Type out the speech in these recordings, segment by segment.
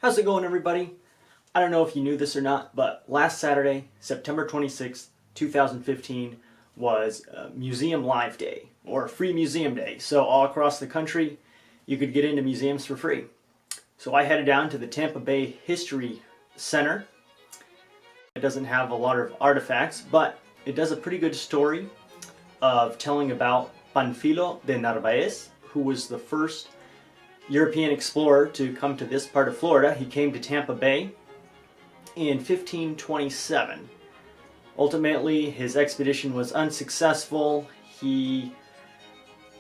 How's it going, everybody? I don't know if you knew this or not, but last Saturday, September 26th, 2015, was Museum Live Day, or Free Museum Day. So all across the country, you could get into museums for free. So I headed down to the Tampa Bay History Center. It doesn't have a lot of artifacts, but it does a pretty good story of telling about Panfilo de Narvaez, who was the first European explorer to come to this part of Florida. He came to Tampa Bay in 1527. Ultimately, his expedition was unsuccessful. He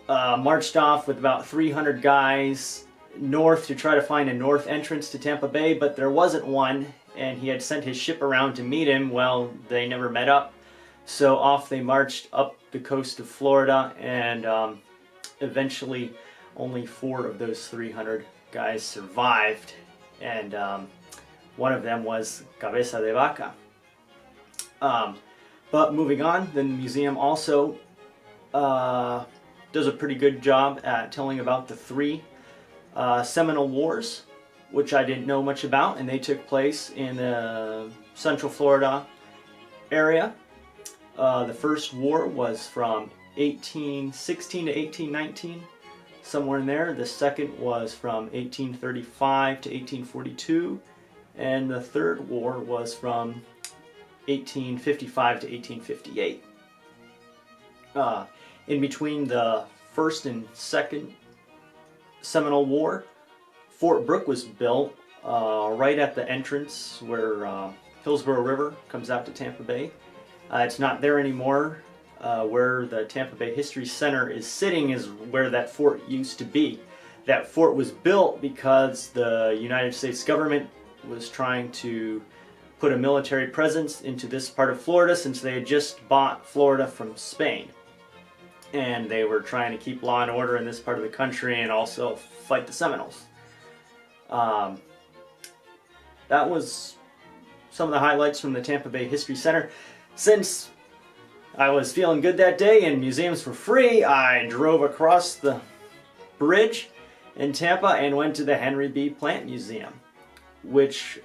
marched off with about 300 guys north to try to find a north entrance to Tampa Bay, but there wasn't one, and he had sent his ship around to meet him. Well, they never met up, so off they marched up the coast of Florida, and eventually only 4 of those 300 guys survived, and one of them was Cabeza de Vaca. But moving on, the museum also does a pretty good job at telling about the 3 Seminole Wars, which I didn't know much about, and they took place in the Central Florida area. The first war was from 1816 to 1819. Somewhere in there. The second was from 1835 to 1842, and the third war was from 1855 to 1858. In between the first and second Seminole War, Fort Brooke was built right at the entrance where Hillsborough River comes out to Tampa Bay. It's not there anymore. Where the Tampa Bay History Center is sitting is where that fort used to be. That fort was built because the United States government was trying to put a military presence into this part of Florida, since they had just bought Florida from Spain. And they were trying to keep law and order in this part of the country and also fight the Seminoles. That was some of the highlights from the Tampa Bay History Center. Since I was feeling good that day and museums were free, I drove across the bridge in Tampa and went to the Henry B. Plant Museum, which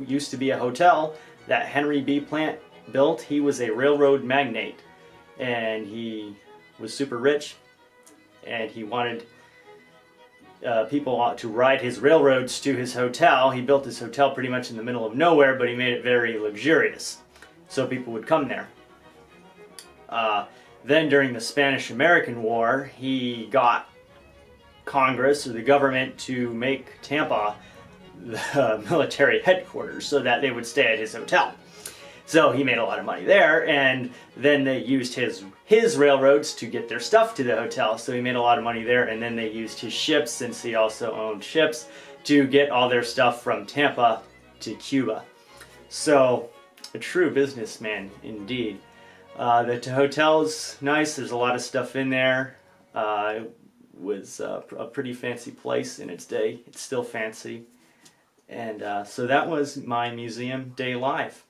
used to be a hotel that Henry B. Plant built. He was a railroad magnate, and he was super rich, and he wanted people to ride his railroads to his hotel. He built his hotel pretty much in the middle of nowhere, but he made it very luxurious, so people would come there. Then during the Spanish-American War, he got Congress, or the government, to make Tampa the military headquarters so that they would stay at his hotel. So he made a lot of money there, and then they used his railroads to get their stuff to the hotel, so he made a lot of money there, and then they used his ships, since he also owned ships, to get all their stuff from Tampa to Cuba. So, a true businessman indeed. The hotel's nice. There's a lot of stuff in there. It was a pretty fancy place in its day. It's still fancy. And so that was my museum day live.